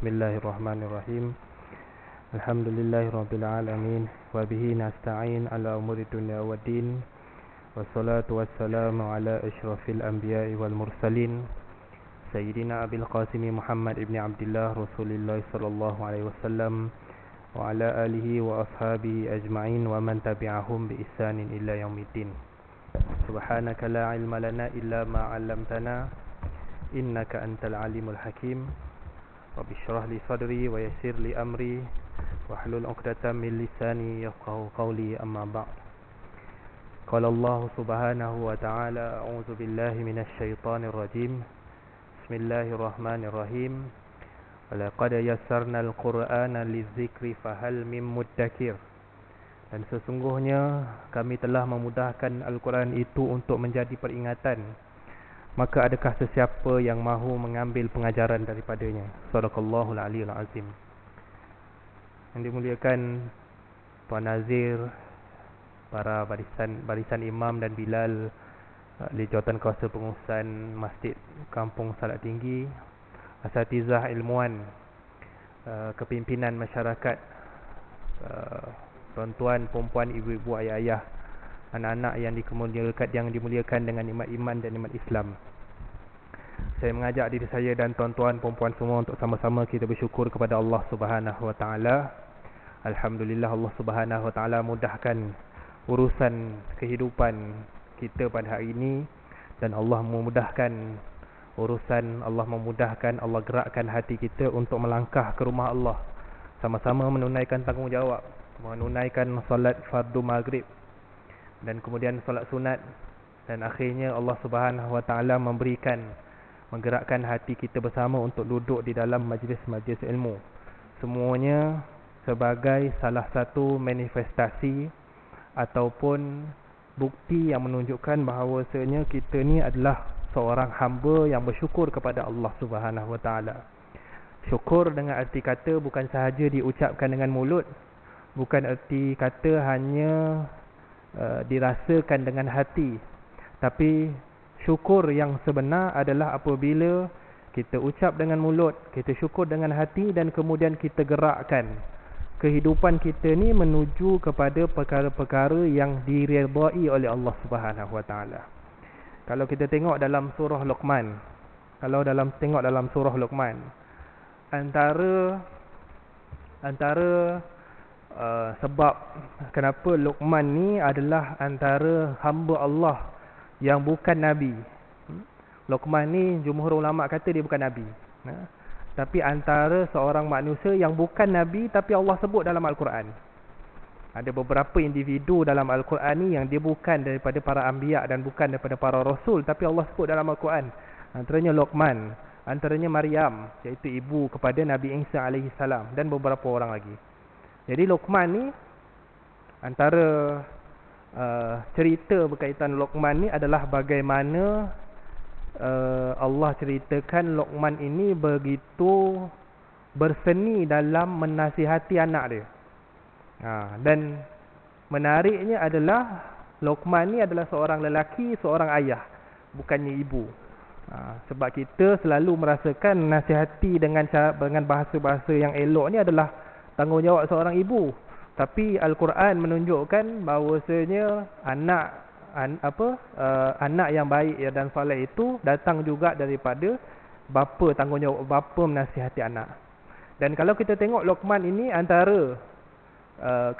Bismillahirrahmanirrahim. Alhamdulillahirabbil alamin wa bihi nasta'in ala umuri dunya waddin. Wassalatu wassalamu ala asyrafil anbiya'i wal mursalin Sayyidina Abil Qasimi Muhammad ibn Abdullah Rasulullah sallallahu alaihi wasallam wa ala alihi wa ashabihi ajma'in wa man tabi'ahum bi ihsanin ila yaumiddin. Subhanaka la ilma lana illa ma 'allamtana innaka antal alimul hakim. Rabbi shrah li sadri wa yassir li amri wahlul 'uqdatam min lisani yafqahu qawli, amma ba'd. Qala Allah subhanahu wa ta'ala, a'udzu billahi minasy syaithanir rajim. Bismillahirrahmanirrahim. Walaqad yassarnal Qur'ana lidzikri fahal mim muddakir. Dan sesungguhnya kami telah memudahkan Al-Quran itu untuk menjadi peringatan, maka adakah sesiapa yang mahu mengambil pengajaran daripadanya? Sadaqallahul aliyul azim. Yang dimuliakan Tuan Nazir, para barisan imam dan Bilal di jawatan kuasa pengurusan Masjid Kampung Salak Tinggi, asatizah ilmuwan, kepimpinan masyarakat, tuan-tuan, puan-puan, ibu-ibu, ayah-ayah, anak-anak yang dimuliakan dengan nikmat iman dan nikmat Islam. Saya mengajak diri saya dan tuan-tuan, puan-puan semua untuk sama-sama kita bersyukur kepada Allah Subhanahu wa taala. Alhamdulillah, Allah Subhanahu wa taala mudahkan urusan kehidupan kita pada hari ini, dan Allah memudahkan urusan, Allah gerakkan hati kita untuk melangkah ke rumah Allah, sama-sama menunaikan tanggungjawab, menunaikan solat fardu maghrib dan kemudian solat sunat, dan akhirnya Allah Subhanahu wa taala menggerakkan hati kita bersama untuk duduk di dalam majlis-majlis ilmu. Semuanya sebagai salah satu manifestasi ataupun bukti yang menunjukkan bahawasanya kita ni adalah seorang hamba yang bersyukur kepada Allah Subhanahu wa taala. Syukur dengan arti kata bukan sahaja diucapkan dengan mulut, bukan arti kata hanya dirasakan dengan hati, tapi syukur yang sebenar adalah apabila kita ucap dengan mulut, kita syukur dengan hati, dan kemudian kita gerakkan kehidupan kita ni menuju kepada perkara-perkara yang diredai oleh Allah Subhanahu wa taala. Kalau kita tengok dalam surah Luqman, antara sebab kenapa Luqman ni adalah antara hamba Allah yang bukan nabi. Luqman ni jumhur ulama kata dia bukan nabi, tapi antara seorang manusia yang bukan nabi tapi Allah sebut dalam Al-Quran. Ada beberapa individu dalam Al-Quran ni yang dia bukan daripada para anbiya dan bukan daripada para rasul, tapi Allah sebut dalam Al-Quran. Antaranya Luqman, antaranya Maryam, iaitu ibu kepada Nabi Isa alaihi salam, dan beberapa orang lagi. Jadi Luqman ni, antara cerita berkaitan Luqman ni adalah bagaimana Allah ceritakan Luqman ini begitu berseni dalam menasihati anak dia. Dan menariknya adalah Luqman ni adalah seorang lelaki, seorang ayah, bukannya ibu. Sebab kita selalu merasakan nasihati dengan bahasa-bahasa yang elok ni adalah tanggungjawab seorang ibu. Tapi Al-Quran menunjukkan bahawasanya anak yang baik dan soleh itu datang juga daripada bapa, tanggungjawab bapa menasihati anak. Dan kalau kita tengok Luqman ini, antara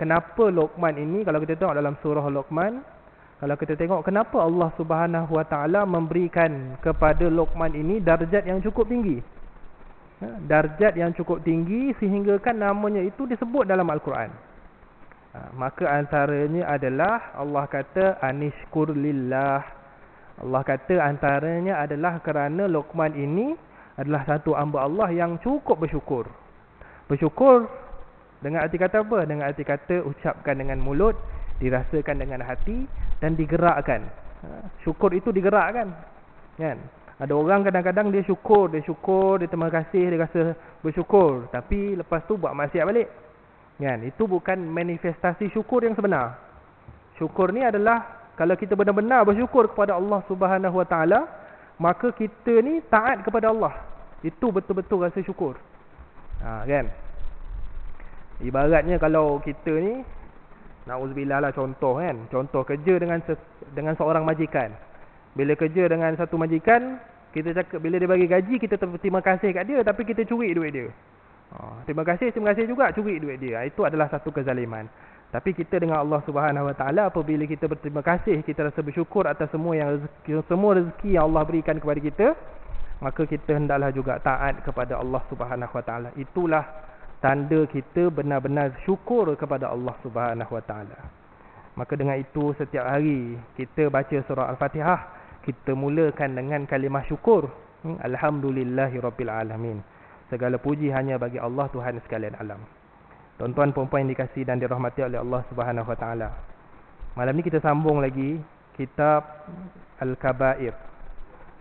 kenapa Luqman ini, kalau kita tengok dalam surah Luqman, kalau kita tengok kenapa Allah Subhanahu wa taala memberikan kepada Luqman ini darjat yang cukup tinggi. Darjat yang cukup tinggi sehingga kan namanya itu disebut dalam Al-Quran. Maka antaranya adalah Allah kata anishkur lillah. Allah kata antaranya adalah kerana Luqman ini adalah satu hamba Allah yang cukup bersyukur. Bersyukur dengan arti kata apa? Dengan arti kata ucapkan dengan mulut, dirasakan dengan hati, dan digerakkan. Syukur itu digerakkan, kan? Ada orang kadang-kadang dia syukur, dia terima kasih, dia rasa bersyukur, tapi lepas tu buat maksiat balik. Kan? Itu bukan manifestasi syukur yang sebenar. Syukur ni adalah kalau kita benar-benar bersyukur kepada Allah Subhanahu wa taala, maka kita ni taat kepada Allah. Itu betul-betul rasa syukur. Kan? Ibaratnya kalau kita ni, na'udzubillah lah contoh kan. Contoh kerja dengan seorang majikan. Bila kerja dengan satu majikan, kita cakap bila dia bagi gaji, kita terima kasih kat dia, tapi kita curi duit dia. Terima kasih juga curi duit dia. Itu adalah satu kezaliman. Tapi kita dengan Allah Subhanahu Wa Taala, apabila kita berterima kasih, kita rasa bersyukur atas semua rezeki yang Allah berikan kepada kita, maka kita hendaklah juga taat kepada Allah Subhanahu Wa Taala. Itulah tanda kita benar-benar syukur kepada Allah Subhanahu Wa Taala. Maka dengan itu setiap hari kita baca surah Al-Fatihah, kita mulakan dengan kalimah syukur. Alhamdulillahirabbil alamin. Segala puji hanya bagi Allah, Tuhan sekalian alam. Tuan-tuan puan-puan yang dikasihi dan dirahmati oleh Allah Subhanahu Wa Taala. Malam ni kita sambung lagi kitab Al-Kabair.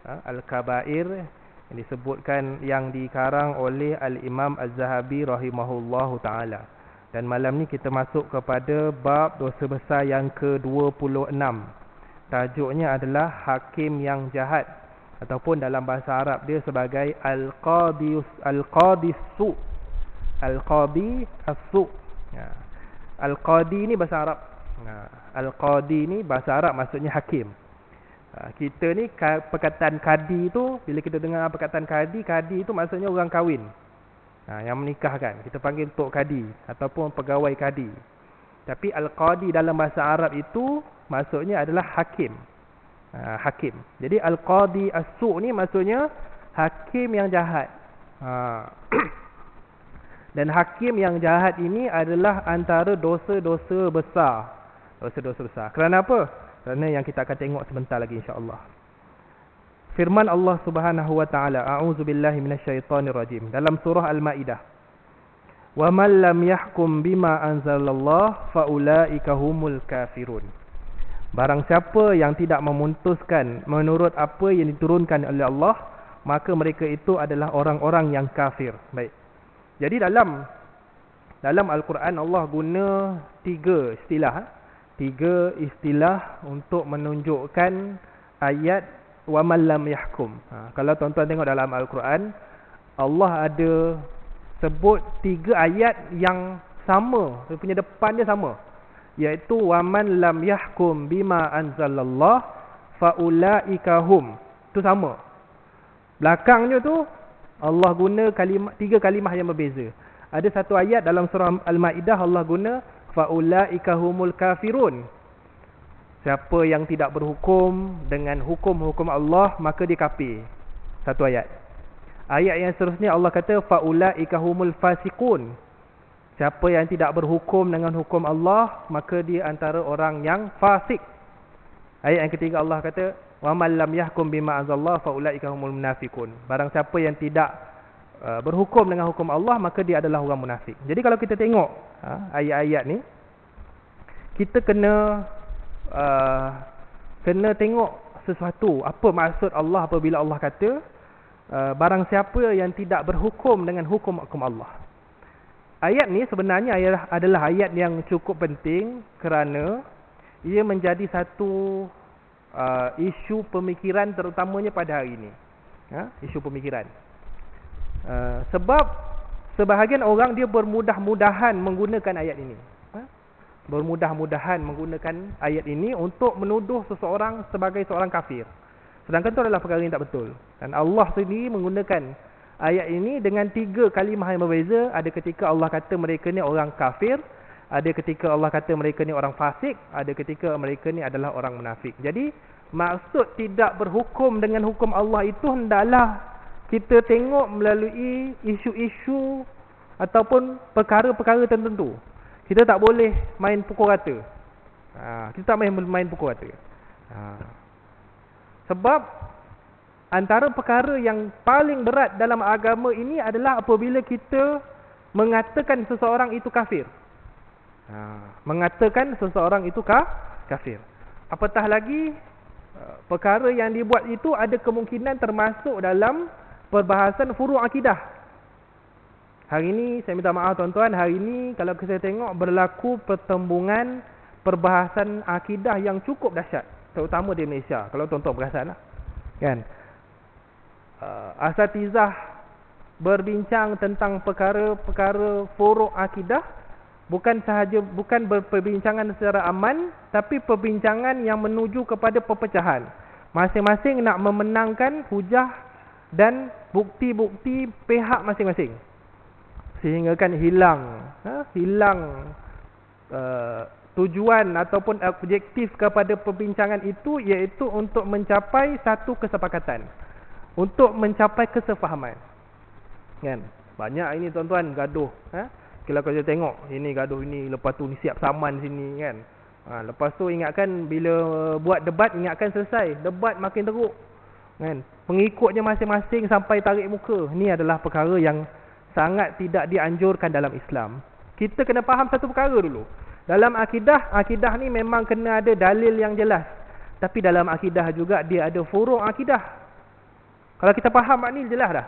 Al-Kabair yang disebutkan, yang dikarang oleh Al-Imam Az-Zahabi rahimahullahu taala. Dan malam ni kita masuk kepada bab dosa besar yang ke-26. Tajuknya adalah hakim yang jahat, ataupun dalam bahasa Arab dia sebagai Al-Qadi As-Su. Al-Qadi As-Su. Al-Qadi ni bahasa Arab. Al-Qadi ni bahasa Arab maksudnya hakim. Kita ni perkataan kadi tu, bila kita dengar perkataan kadi itu maksudnya orang kahwin. Yang menikahkan, kita panggil tok kadi ataupun pegawai kadi. Tapi Al-Qadi dalam bahasa Arab itu maksudnya adalah hakim. Hakim. Jadi Al-Qadi As-Su ni maksudnya hakim yang jahat. Dan hakim yang jahat ini adalah antara dosa-dosa besar. Dosa-dosa besar. Kerana apa? Kerana yang kita akan tengok sebentar lagi insya-Allah. Firman Allah Subhanahu Wa Taala, a'udzubillahi minasyaitonirrajim, dalam surah Al-Maidah. Wa man lam yahkum bima anzalallah faulaika humul kafirun. Barang siapa yang tidak memutuskan menurut apa yang diturunkan oleh Allah, maka mereka itu adalah orang-orang yang kafir. Baik. Jadi dalam Al-Quran Allah guna tiga istilah untuk menunjukkan ayat wa man lam yahkum. Kalau tuan-tuan tengok dalam Al-Quran, Allah ada sebut tiga ayat yang sama, dia punya depan dia sama, iaitu wa man lam yahkum bima anzalallah faulaika hum. Itu sama. Belakangnya tu Allah guna tiga kalimah yang berbeza. Ada satu ayat dalam surah Al-Maidah Allah guna faulaika humul kafirun. Siapa yang tidak berhukum dengan hukum-hukum Allah, maka dia kafir. Satu ayat. Ayat yang seterusnya Allah kata faulaika humul fasiqun. Siapa yang tidak berhukum dengan hukum Allah, maka dia antara orang yang fasik. Ayat yang ketiga Allah kata wa man lam yahkum bima anzalallah faulaika humul munafiqun. Barang siapa yang tidak berhukum dengan hukum Allah, maka dia adalah orang munafik. Jadi kalau kita tengok ayat-ayat ni, kita kena tengok sesuatu, apa maksud Allah apabila Allah kata barang siapa yang tidak berhukum dengan hukum-hukum Allah. Ayat ni sebenarnya adalah ayat yang cukup penting kerana ia menjadi satu isu pemikiran terutamanya pada hari ini. Isu pemikiran. Sebab sebahagian orang dia bermudah-mudahan menggunakan ayat ini. Bermudah-mudahan menggunakan ayat ini untuk menuduh seseorang sebagai seorang kafir. Sedangkan itu adalah perkara yang tak betul. Dan Allah sendiri menggunakan ayat ini dengan tiga kalimah yang berbeza. Ada ketika Allah kata mereka ni orang kafir, ada ketika Allah kata mereka ni orang fasik, ada ketika mereka ni adalah orang munafik. Jadi maksud tidak berhukum dengan hukum Allah itu hendaklah kita tengok melalui isu-isu ataupun perkara-perkara tertentu. Kita tak boleh main pukul rata. Kita tak main pukul rata. Sebab antara perkara yang paling berat dalam agama ini adalah apabila kita mengatakan seseorang itu kafir. Mengatakan seseorang itu kafir. Apatah lagi perkara yang dibuat itu ada kemungkinan termasuk dalam perbahasan furu' akidah. Hari ini saya minta maaf tuan-tuan, hari ini kalau saya tengok berlaku pertembungan perbahasan akidah yang cukup dahsyat, terutama di Malaysia. Kalau tuan-tuan perasan lah, kan? Asatizah berbincang tentang perkara-perkara furuk akidah, bukan perbincangan secara aman, tapi perbincangan yang menuju kepada perpecahan. Masing-masing nak memenangkan hujah dan bukti-bukti pihak masing-masing, sehingga kan hilang tujuan ataupun objektif kepada perbincangan itu, iaitu untuk mencapai satu kesepakatan, untuk mencapai kesefahaman. Kan? Banyak ini tuan-tuan gaduh. Kalau kita tengok ini gaduh ini, lepas tu ni siap saman sini kan. Lepas tu ingatkan bila buat debat, ingatkan selesai, debat makin teruk kan. Pengikutnya masing-masing sampai tarik muka. Ini adalah perkara yang sangat tidak dianjurkan dalam Islam. Kita kena faham satu perkara dulu. Dalam akidah ni memang kena ada dalil yang jelas. Tapi dalam akidah juga dia ada furuk akidah. Kalau kita faham ni jelas dah.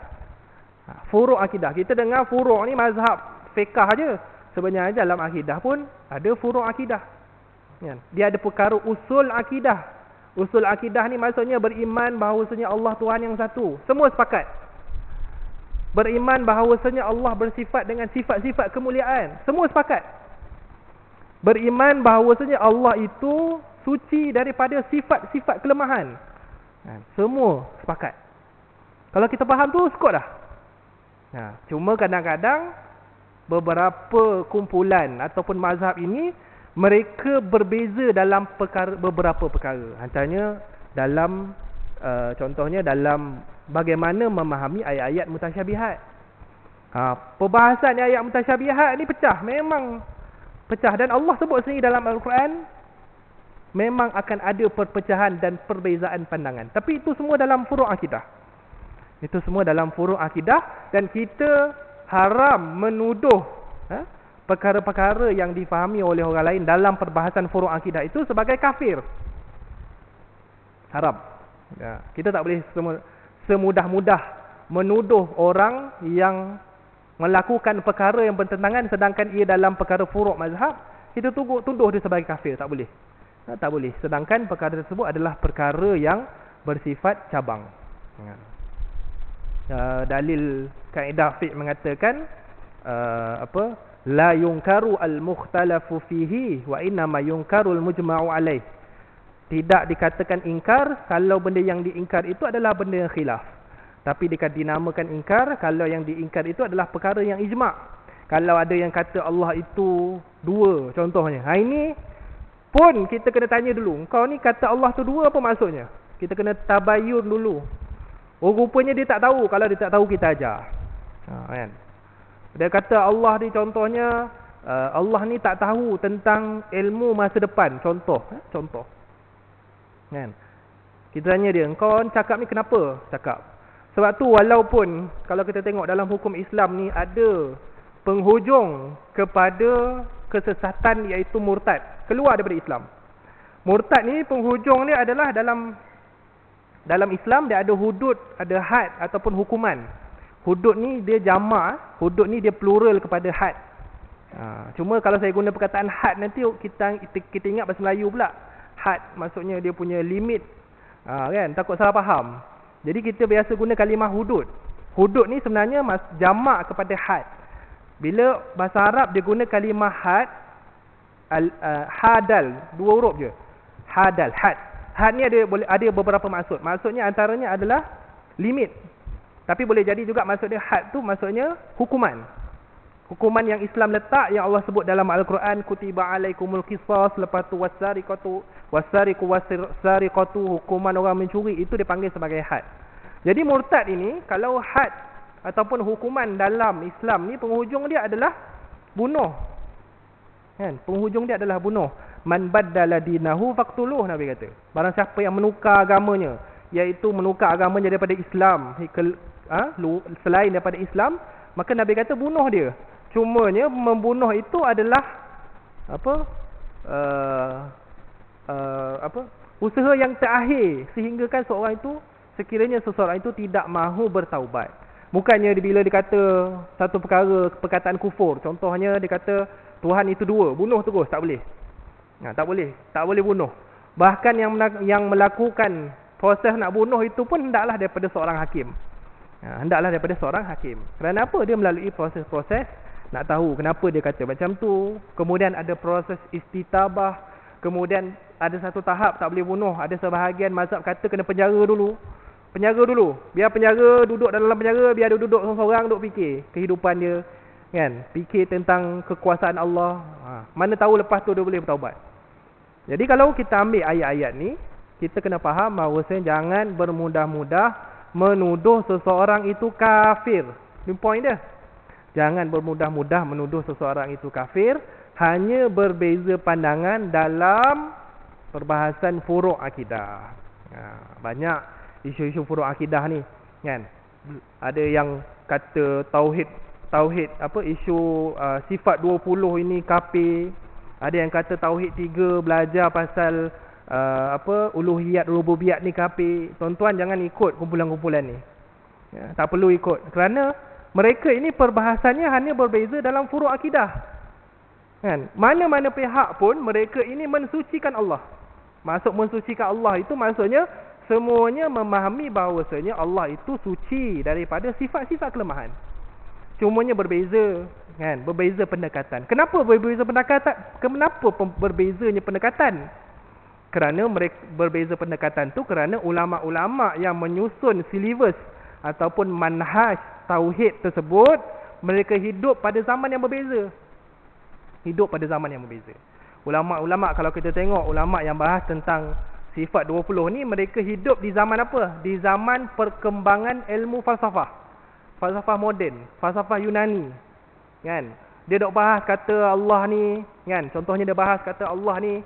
Furuk akidah. Kita dengar furuk ni mazhab fiqah aja. Sebenarnya dalam akidah pun ada furuk akidah. Dia ada perkara usul akidah. Usul akidah ni maksudnya beriman bahawasanya Allah Tuhan yang satu. Semua sepakat. Beriman bahawasanya Allah bersifat dengan sifat-sifat kemuliaan. Semua sepakat. Beriman bahawasanya Allah itu suci daripada sifat-sifat kelemahan. Semua sepakat. Kalau kita faham tu, cukup dah. Cuma kadang-kadang beberapa kumpulan ataupun mazhab ini, mereka berbeza dalam beberapa perkara. Antaranya dalam contohnya dalam bagaimana memahami ayat-ayat mutasyabihat. Perbahasan ayat mutasyabihat ni pecah, memang pecah, dan Allah sebut sendiri dalam Al-Quran memang akan ada perpecahan dan perbezaan pandangan. Tapi itu semua dalam furuk akidah. Itu semua dalam furuk akidah, dan kita haram menuduh perkara-perkara yang difahami oleh orang lain dalam perbahasan furuk akidah itu sebagai kafir. Haram. Kita tak boleh semudah-mudah menuduh orang yang melakukan perkara yang bertentangan sedangkan ia dalam perkara furuk mazhab, kita tuduh dia sebagai kafir. Tak boleh. Tak boleh. Sedangkan perkara tersebut adalah perkara yang bersifat cabang. Dalil kaedah fiqh mengatakan la yunkaru al-mukhtalafu fihi wa innama yunkaru al-mujma'u alaih. Tidak dikatakan ingkar kalau benda yang diingkar itu adalah benda yang khilaf. Tapi dinamakan ingkar kalau yang diingkar itu adalah perkara yang ijma'. Kalau ada yang kata Allah itu dua contohnya, ini pun kita kena tanya dulu, kau ni kata Allah tu dua apa maksudnya? Kita kena tabayun dulu. Rupanya dia tak tahu. Kalau dia tak tahu, kita ajar. Kan? Dia kata Allah ni contohnya, Allah ni tak tahu tentang ilmu masa depan. Contoh. Kan? Kita tanya dia, kau cakap ni kenapa? Cakap. Sebab tu walaupun kalau kita tengok dalam hukum Islam ni ada penghujung kepada kesesatan, iaitu murtad, keluar daripada Islam. Murtad ni penghujung dia adalah dalam Islam dia ada hudud, ada had ataupun hukuman. Hudud ni dia jamak, hudud ni dia plural kepada had. Cuma kalau saya guna perkataan had nanti kita ingat bahasa Melayu pula. Had maksudnya dia punya limit. Kan, takut salah faham. Jadi kita biasa guna kalimah hudud. Hudud ni sebenarnya jamak kepada had. Bila bahasa Arab dia guna kalimah had, hadal, dua huruf je. Hadal, had. Had ni ada beberapa maksud. Maksudnya antaranya adalah limit. Tapi boleh jadi juga maksudnya had tu maksudnya hukuman. Hukuman yang Islam letak, yang Allah sebut dalam Al-Quran, kutiba alaikumul qisas, lepas tu wasariqatu wasariqatu, hukuman orang mencuri, itu dipanggil sebagai had. Jadi murtad ini, kalau had ataupun hukuman dalam Islam ni, penghujung dia adalah bunuh. Kan? Penghujung dia adalah bunuh. Man baddala dinahu faqtuluh, Nabi kata. Barang siapa yang menukar agamanya, iaitu menukar agamanya daripada Islam selain daripada Islam, maka Nabi kata bunuh dia. Cumanya membunuh itu adalah usaha yang terakhir, sehingga kan sekiranya seseorang itu tidak mahu bertaubat. Bukannya bila dia kata satu perkataan kufur, contohnya dia kata Tuhan itu dua, bunuh terus, tak boleh. Tak boleh bunuh. Bahkan yang melakukan proses nak bunuh itu pun hendaklah daripada seorang hakim. Hendaklah daripada seorang hakim. Kerana apa? Dia melalui proses-proses nak tahu kenapa dia kata macam tu. Kemudian ada proses istitabah. Kemudian ada satu tahap tak boleh bunuh. Ada sebahagian mazhab kata kena penjara dulu. Penjara dulu. Biar penjara duduk dalam penjara. Biar dia duduk seorang-seorang duduk fikir kehidupan dia. Kan? Fikir tentang kekuasaan Allah. Mana tahu lepas tu dia boleh bertaubat. Jadi kalau kita ambil ayat-ayat ni, kita kena faham bahawasanya jangan bermudah-mudah menuduh seseorang itu kafir. Ini point dia. Jangan bermudah-mudah menuduh seseorang itu kafir. Hanya berbeza pandangan dalam perbahasan furuk akidah. Banyak isu-isu furuk akidah ni, kan? Ada yang kata tauhid isu sifat 20 ini kafir. Ada yang kata tauhid 3 belajar pasal uluhiyat rububiyat ni kafir. Tuan-tuan jangan ikut kumpulan-kumpulan ni. Tak perlu ikut. Kerana mereka ini perbahasannya hanya berbeza dalam furuk akidah. Kan? Mana-mana pihak pun mereka ini mensucikan Allah. Maksud mensucikan Allah itu maksudnya semuanya memahami bahawasanya Allah itu suci daripada sifat-sifat kelemahan. Cumanya berbeza, kan? Berbeza pendekatan. Kenapa berbeza pendekatan? Kenapa berbezanya pendekatan? Kerana mereka berbeza pendekatan tu kerana ulama-ulama yang menyusun silibus ataupun manhaj tauhid tersebut, mereka hidup pada zaman yang berbeza. Hidup pada zaman yang berbeza. Ulama-ulama, kalau kita tengok ulama yang bahas tentang sifat 20 ni, mereka hidup di zaman apa? Di zaman perkembangan ilmu falsafah. Falsafah moden, falsafah Yunani. Kan? Dia dok bahas kata Allah ni, kan? Contohnya dia bahas kata Allah ni,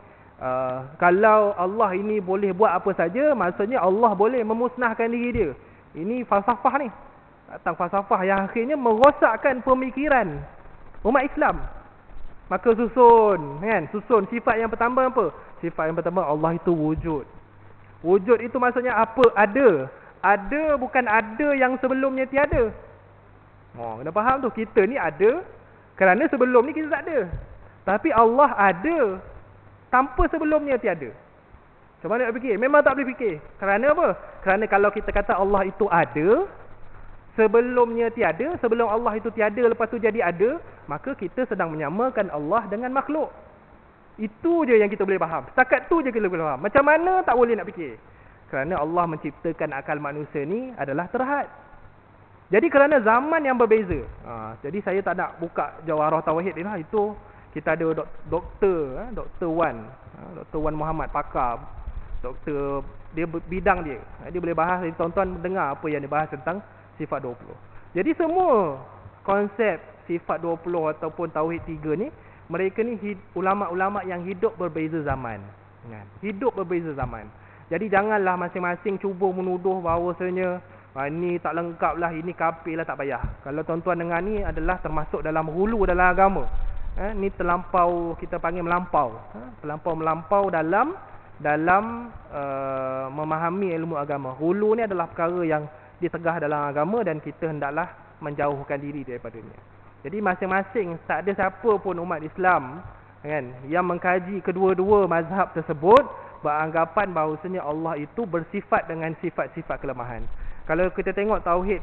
kalau Allah ini boleh buat apa saja, maksudnya Allah boleh memusnahkan diri dia. Ini falsafah ni. Datang falsafah yang akhirnya merosakkan pemikiran umat Islam. Maka susun, kan? Susun sifat yang pertama apa? Sifat yang pertama, Allah itu wujud. Wujud itu maksudnya apa? Ada. Ada bukan ada yang sebelumnya tiada. Kena faham tu. Kita ni ada kerana sebelum ni kita tak ada. Tapi Allah ada tanpa sebelumnya tiada. Macam mana nak fikir? Memang tak boleh fikir. Kerana apa? Kerana kalau kita kata Allah itu ada, sebelumnya tiada, sebelum Allah itu tiada, lepas tu jadi ada, maka kita sedang menyamakan Allah dengan makhluk. Itu je yang kita boleh faham. Setakat tu je kita boleh faham. Macam mana tak boleh nak fikir? Kerana Allah menciptakan akal manusia ni adalah terhad. Jadi kerana zaman yang berbeza. Jadi saya tak nak buka Jawarah Tauhid ni lah. Itu kita ada Dr. Wan. Dr. Wan Muhammad, pakar. Doktor, dia bidang dia. Dia boleh bahas, tuan-tuan dengar apa yang dia bahas tentang sifat 20. Jadi semua konsep sifat 20 ataupun tauhid 3 ni, mereka ni ulama-ulama yang hidup berbeza zaman. Hidup berbeza zaman. Jadi janganlah masing-masing cuba menuduh bahawasanya ini tak lengkap lah, ini kafir lah, tak payah. Kalau tuan-tuan dengar ni adalah termasuk dalam hulu dalam agama. Ni terlampau, kita panggil melampau. Melampau dalam memahami ilmu agama. Hulu ni adalah perkara yang ditegah dalam agama dan kita hendaklah menjauhkan diri daripadanya. Jadi masing-masing, tak ada siapa pun umat Islam, kan, yang mengkaji kedua-dua mazhab tersebut beranggapan bahawasanya Allah itu bersifat dengan sifat-sifat kelemahan. Kalau kita tengok tauhid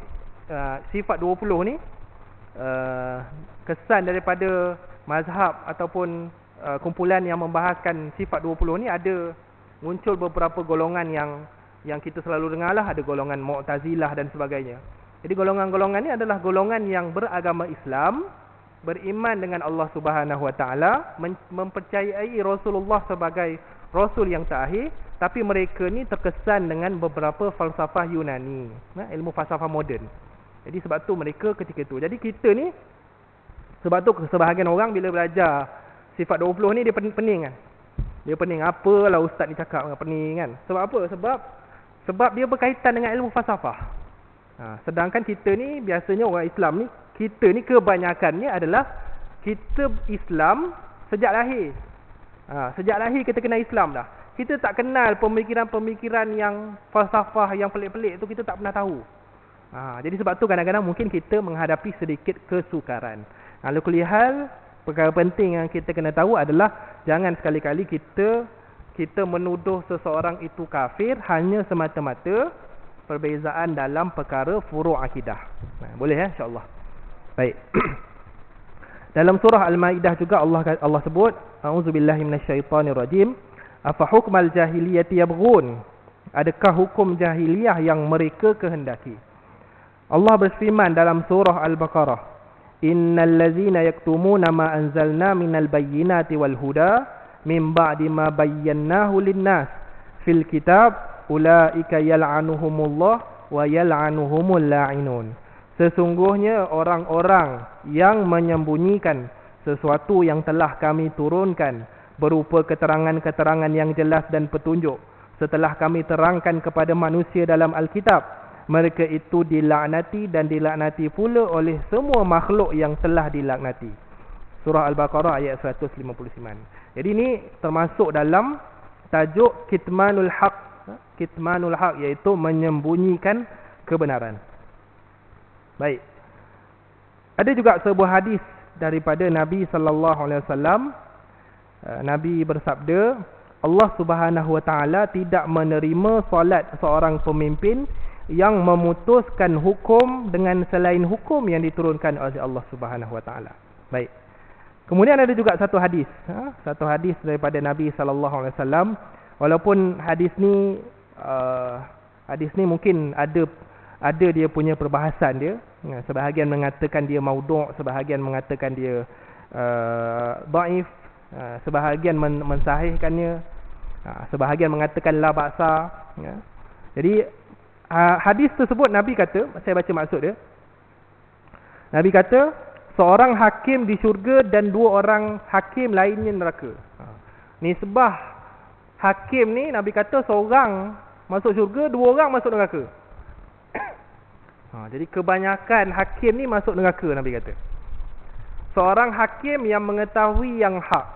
sifat 20 ni, kesan daripada mazhab ataupun kumpulan yang membahaskan sifat 20 ni, ada muncul beberapa golongan yang kita selalu dengar lah. Ada golongan Mu'tazilah dan sebagainya. Jadi golongan-golongan ni adalah golongan yang beragama Islam, beriman dengan Allah Subhanahu Wa Taala, mempercayai Rasulullah sebagai Rasul yang terakhir, tapi mereka ni terkesan dengan beberapa falsafah Yunani, ilmu falsafah moden. Jadi sebab tu mereka ketika tu. Jadi kita ni, sebab tu sebahagian orang bila belajar sifat 20 ni dia pening kan. Dia pening, apalah ustaz ni cakap, pening kan. Sebab apa? Sebab dia berkaitan dengan ilmu falsafah. Sedangkan kita ni biasanya orang Islam ni, kita ni kebanyakannya adalah kita Islam sejak lahir. Sejak lahir kita kenal Islam dah. Kita tak kenal pemikiran-pemikiran yang falsafah yang pelik-pelik tu, kita tak pernah tahu. Jadi sebab tu kadang-kadang mungkin kita menghadapi sedikit kesukaran. Lalu kulihal, perkara penting yang kita kena tahu adalah jangan sekali-kali kita menuduh seseorang itu kafir hanya semata-mata perbezaan dalam perkara furu' akidah. Boleh ya, insya-Allah. Baik. Dalam surah Al-Maidah juga Allah sebut, a'udzubillahi minasyaitonirrajim, afa hukmal jahiliyati yabghun, adakah hukum jahiliyah yang mereka kehendaki. Allah berfirman dalam surah Al-Baqarah, innal ladzina yaktumuna ma anzalna minal bayyinati wal huda min ba'di ma bayyanahu lin-nas fil kitab ulaika yal'anuhumullah wa yal'anuhumul la'inun. Sesungguhnya orang-orang yang menyembunyikan sesuatu yang telah kami turunkan berupa keterangan-keterangan yang jelas dan petunjuk setelah kami terangkan kepada manusia dalam Alkitab, mereka itu dilaknati dan dilaknati pula oleh semua makhluk yang telah dilaknati. Surah Al-Baqarah ayat 159. Jadi ini termasuk dalam tajuk kitmanul haq. Kitmanul haq iaitu menyembunyikan kebenaran. Baik. Ada juga sebuah hadis daripada Nabi sallallahu alaihi wasallam. Nabi bersabda, Allah Subhanahu wa taala tidak menerima solat seorang pemimpin yang memutuskan hukum dengan selain hukum yang diturunkan oleh Allah Subhanahu wa taala. Baik. Kemudian ada juga satu hadis, satu hadis daripada Nabi sallallahu alaihi wasallam. Walaupun hadis ni mungkin ada dia punya perbahasan dia. Sebahagian mengatakan dia maudhu', sebahagian mengatakan dia dhaif, sebahagian mensahihkannya, sebahagian mengatakan la ba'sa. Jadi hadis tersebut Nabi kata, saya baca maksud dia. Nabi kata, seorang hakim di syurga dan dua orang hakim lainnya neraka. Nisbah hakim ni Nabi kata seorang masuk syurga, dua orang masuk neraka. Jadi kebanyakan hakim ni masuk neraka, Nabi kata. Seorang hakim yang mengetahui yang hak,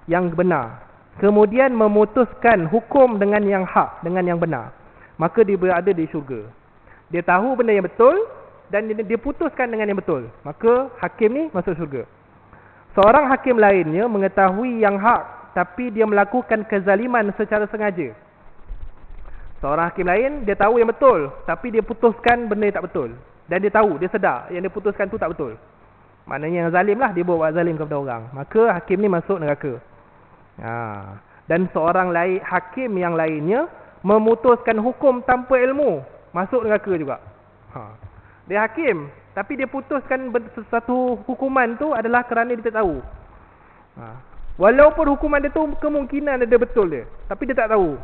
yang benar, kemudian memutuskan hukum dengan yang hak, dengan yang benar, maka dia berada di syurga. Dia tahu benda yang betul dan dia putuskan dengan yang betul, maka hakim ni masuk syurga. Seorang hakim lainnya mengetahui yang hak, tapi dia melakukan kezaliman secara sengaja. Seorang hakim lain, dia tahu yang betul, tapi dia putuskan benda yang tak betul. Dan dia tahu, dia sedar yang dia putuskan tu tak betul. Maknanya yang zalim lah, dia buat zalim kepada orang. Maka hakim ni masuk neraka. Dan seorang lain, hakim yang lainnya memutuskan hukum tanpa ilmu, masuk neraka juga. Dia hakim, tapi dia putuskan satu hukuman tu adalah kerana dia tak tahu. Walaupun hukuman dia tu kemungkinan ada betul dia, tapi dia tak tahu.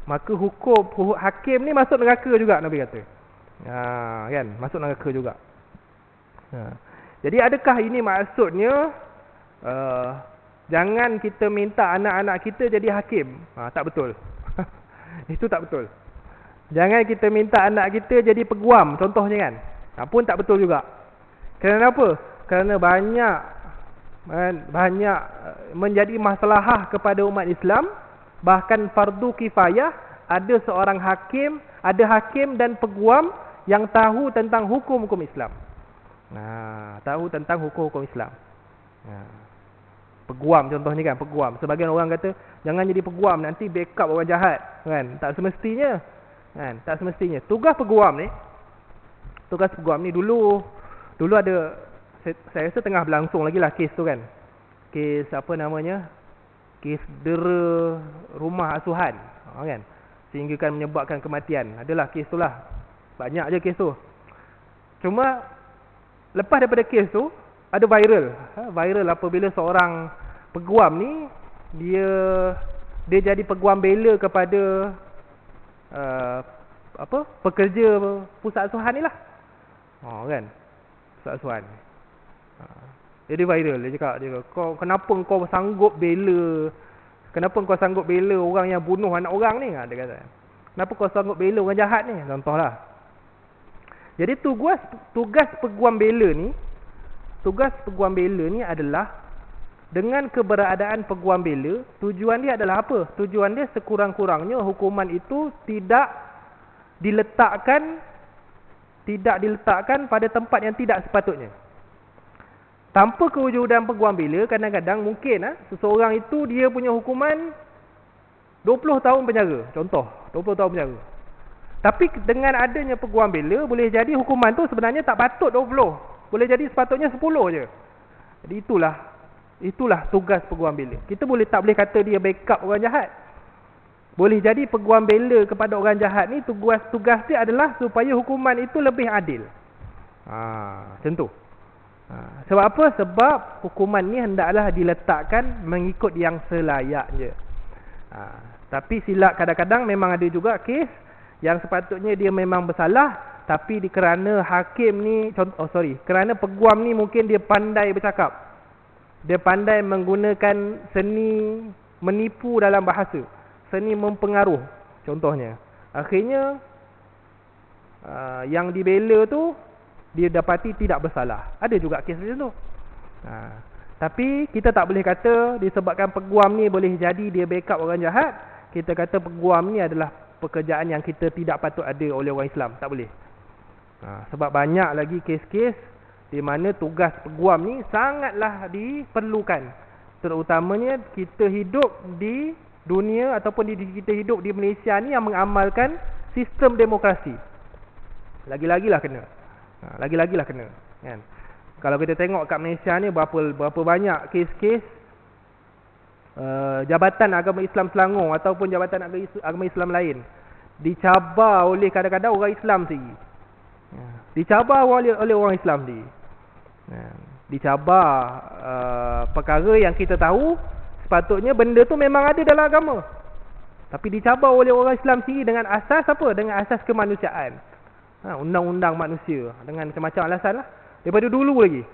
Maka hukum hakim ni masuk neraka juga, Nabi kata. Kan? Masuk neraka juga. Jadi adakah ini maksudnya jangan kita minta anak-anak kita jadi hakim? Tak betul. Itu tak betul. Jangan kita minta anak kita jadi peguam, contohnya kan. Pun tak betul juga. Kerana apa? Kerana banyak menjadi masalah kepada umat Islam. Bahkan fardu kifayah, ada seorang hakim, ada hakim dan peguam yang tahu tentang hukum-hukum Islam. Tahu tentang hukum-hukum Islam. Peguam contohnya kan, peguam. Sebagian orang kata, jangan jadi peguam, nanti backup orang jahat. Kan? Tak semestinya. Kan? Tak semestinya. Tugas peguam ni dulu ada, saya rasa tengah berlangsung lagi lah kes tu kan. Kes apa namanya? Kes dera rumah asuhan, kan, sehingga kan menyebabkan kematian. Adalah kes tu lah. Banyak je kes tu. Cuma lepas daripada kes tu ada viral. Viral apabila seorang peguam ni dia jadi peguam bela kepada pekerja pusat asuhan ni lah. Kan, pusat asuhan. Jadi viral, dia cakap, kenapa kau sanggup bela orang yang bunuh anak orang ni? Dia kata, kenapa kau sanggup bela orang jahat ni? Contohlah. Jadi tugas peguam bela ni adalah, dengan keberadaan peguam bela, tujuan dia adalah apa? Tujuan dia sekurang-kurangnya hukuman itu tidak diletakkan pada tempat yang tidak sepatutnya. Tanpa kewujudan peguam bela, kadang-kadang mungkin seseorang itu dia punya hukuman 20 tahun penjara. Contoh, 20 tahun penjara. Tapi dengan adanya peguam bela, boleh jadi hukuman tu sebenarnya tak patut 20. Boleh jadi sepatutnya 10 je. Jadi itulah tugas peguam bela. Kita tak boleh kata dia backup orang jahat. Boleh jadi peguam bela kepada orang jahat ni tugas dia adalah supaya hukuman itu lebih adil. Macam tu. Sebab apa? Sebab hukuman ni hendaklah diletakkan mengikut yang selayaknya. Tapi silap kadang-kadang memang ada juga kes yang sepatutnya dia memang bersalah, tapi kerana hakim ni kerana peguam ni mungkin dia pandai bercakap, dia pandai menggunakan seni menipu dalam bahasa, seni mempengaruh contohnya, akhirnya yang dibela tu dia dapati tidak bersalah. Ada juga kes macam tu. Tapi kita tak boleh kata disebabkan peguam ni boleh jadi dia backup orang jahat, kita kata peguam ni adalah pekerjaan yang kita tidak patut ada oleh orang Islam. Tak boleh. Sebab banyak lagi kes-kes di mana tugas peguam ni sangatlah diperlukan. Terutamanya kita hidup di dunia ataupun kita hidup di Malaysia ni yang mengamalkan sistem demokrasi. Lagi-lagilah kena. Lagi-lagilah kena. Kan? Kalau kita tengok kat Malaysia ni berapa banyak kes-kes Jabatan Agama Islam Selangor ataupun Jabatan Agama Islam lain dicabar oleh kadang-kadang orang Islam sendiri. Dicabar oleh orang Islam sendiri. Dicabar perkara yang kita tahu sepatutnya benda tu memang ada dalam agama, tapi dicabar oleh orang Islam sendiri dengan asas apa? Dengan asas kemanusiaan. Undang-undang manusia, dengan macam-macam alasan lah. Daripada dulu lagi.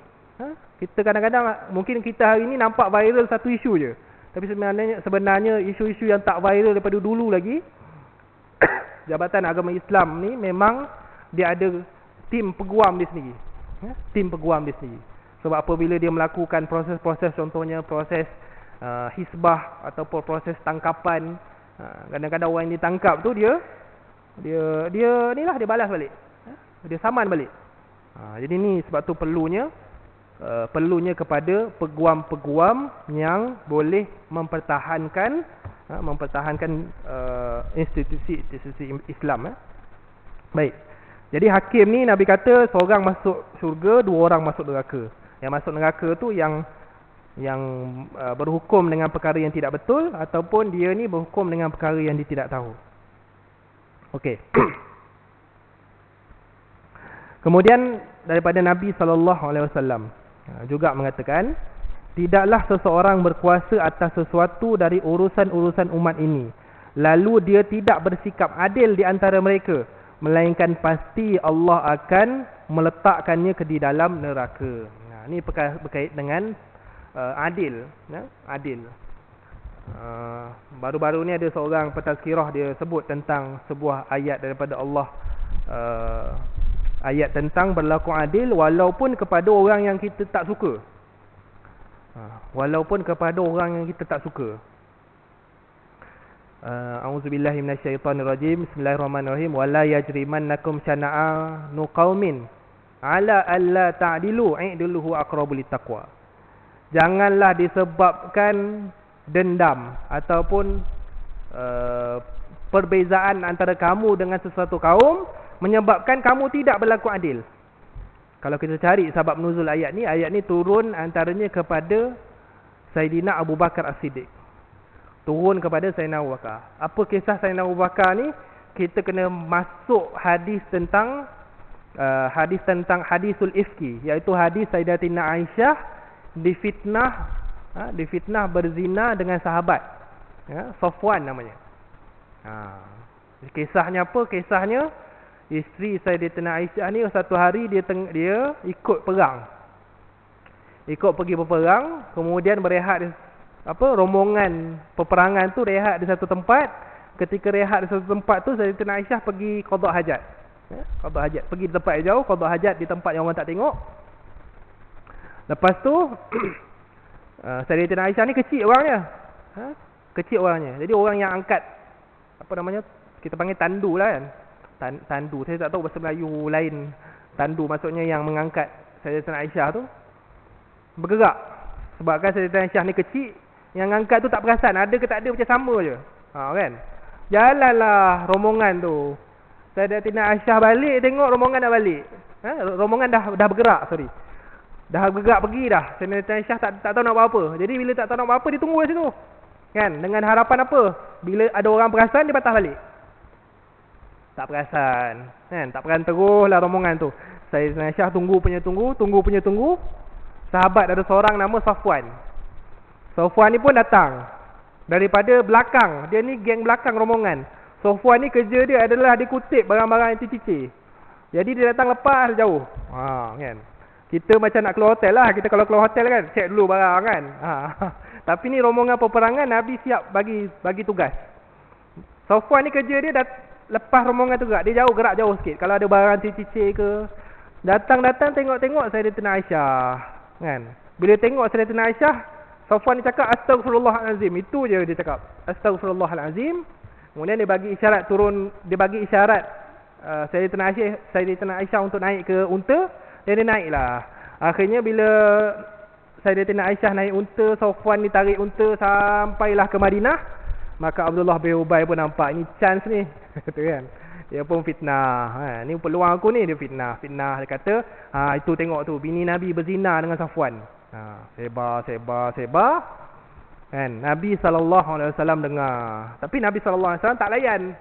Kita kadang-kadang mungkin kita hari ni nampak viral satu isu je, tapi sebenarnya isu-isu yang tak viral daripada dulu lagi. Jabatan Agama Islam ni memang dia ada tim peguam dia sendiri. Tim peguam dia sendiri. Sebab apabila dia melakukan proses-proses, contohnya proses hisbah ataupun proses tangkapan, kadang-kadang orang yang ditangkap tu dia balas balik. Dia saman balik. Jadi ni sebab tu perlunya kepada peguam-peguam yang boleh mempertahankan institusi Islam. Baik. Jadi hakim ni Nabi kata seorang masuk syurga, 2 orang masuk neraka. Yang masuk neraka tu yang berhukum dengan perkara yang tidak betul, ataupun dia ni berhukum dengan perkara yang dia tidak tahu. Okey. Kemudian daripada Nabi SAW juga mengatakan, tidaklah seseorang berkuasa atas sesuatu dari urusan-urusan umat ini, lalu dia tidak bersikap adil di antara mereka, melainkan pasti Allah akan meletakkannya ke di dalam neraka. Ini berkait dengan adil. Adil. Baru-baru ni ada seorang pentazkirah, dia sebut tentang sebuah ayat daripada Allah, ayat tentang berlaku adil walaupun kepada orang yang kita tak suka. Walaupun kepada orang yang kita tak suka. A'udzubillahi minasyaitonirrajim. Bismillahirrahmanirrahim. Wala yajrimannakum syana'anu qaumin ala alla ta'dilu i'dilu aqrabu littaqwa. Janganlah disebabkan dendam ataupun perbezaan antara kamu dengan sesuatu kaum menyebabkan kamu tidak berlaku adil. Kalau kita cari sebab nuzul ayat ni turun antaranya kepada Saidina Abu Bakar As-Siddiq. Turun kepada Saidina Abu Bakar. Apa kisah Saidina Abu Bakar ni? Kita kena masuk hadis tentang hadisul ifki, iaitu hadis Sayyidatina Aisyah difitnah berzina dengan sahabat, Safwan namanya. Kisahnya apa? Kisahnya isteri Sayyidatina Aisyah ni satu hari dia ikut perang. Ikut pergi berperang, kemudian berehat rombongan peperangan tu rehat di satu tempat. Ketika rehat di satu tempat tu, Sayyidatina Aisyah pergi qada hajat. Qada hajat, pergi di tempat yang jauh, qada hajat di tempat yang orang tak tengok. Lepas tu Sayyidatina Aisyah ni kecil orangnya. Kecil orangnya. Jadi orang yang angkat, apa namanya, kita panggil tandu lah kan. Tandu, saya tak tahu bahasa Melayu lain. Tandu maksudnya yang mengangkat Sayyidatina Aisyah tu bergerak. Sebabkan Sayyidatina Aisyah ni kecil, yang angkat tu tak perasan, ada ke tak ada macam sama je. Kan? Jalanlah rombongan tu Sayyidatina Aisyah balik, tengok rombongan dah balik. Rombongan dah bergerak, dah bergerak pergi dah. Sayyidatina Aisyah tak tahu nak buat apa. Jadi bila tak tahu nak buat apa, dia tunggu kat situ. Kan? Dengan harapan apa? Bila ada orang perasan, dia patah balik. Tak perasan. Kan? Tak perasan teruslah rombongan tu. Sayyidatina Aisyah tunggu. Sahabat ada seorang nama Safwan. Safwan ni pun datang daripada belakang. Dia ni geng belakang rombongan. Safwan ni kerja dia adalah dia kutip barang-barang yang tercicir. Jadi dia datang lepas jauh. Kan. Kita macam nak keluar hotel lah. Kita kalau keluar hotel kan, cek dulu barang kan. Tapi ni rombongan peperangan, Nabi siap bagi tugas. Safwan ni kerja dia lepas rombongan tu gerak jauh sikit. Kalau ada barang tercicir ke, datang tengok Sayyidatina Aisyah. Kan? Bila tengok Sayyidatina Aisyah, Safwan ni cakap Astaghfirullahalazim. Itu je dia cakap, Astaghfirullahalazim. Kemudian dia bagi isyarat Sayyidatina Aisyah untuk naik ke unta. Dan dia naiklah. Akhirnya bila Sayyidatina Aisyah naik unta, Safwan ni tarik unta sampailah ke Madinah. Maka Abdullah bin Ubay pun nampak ini chance ni. Kata kan. Dia pun fitnah. Ni peluang aku ni, dia fitnah. Dia kata, itu tengok tu, bini Nabi berzina dengan Safwan. Sebar. Kan? Nabi SAW dengar. Tapi Nabi SAW tak layan.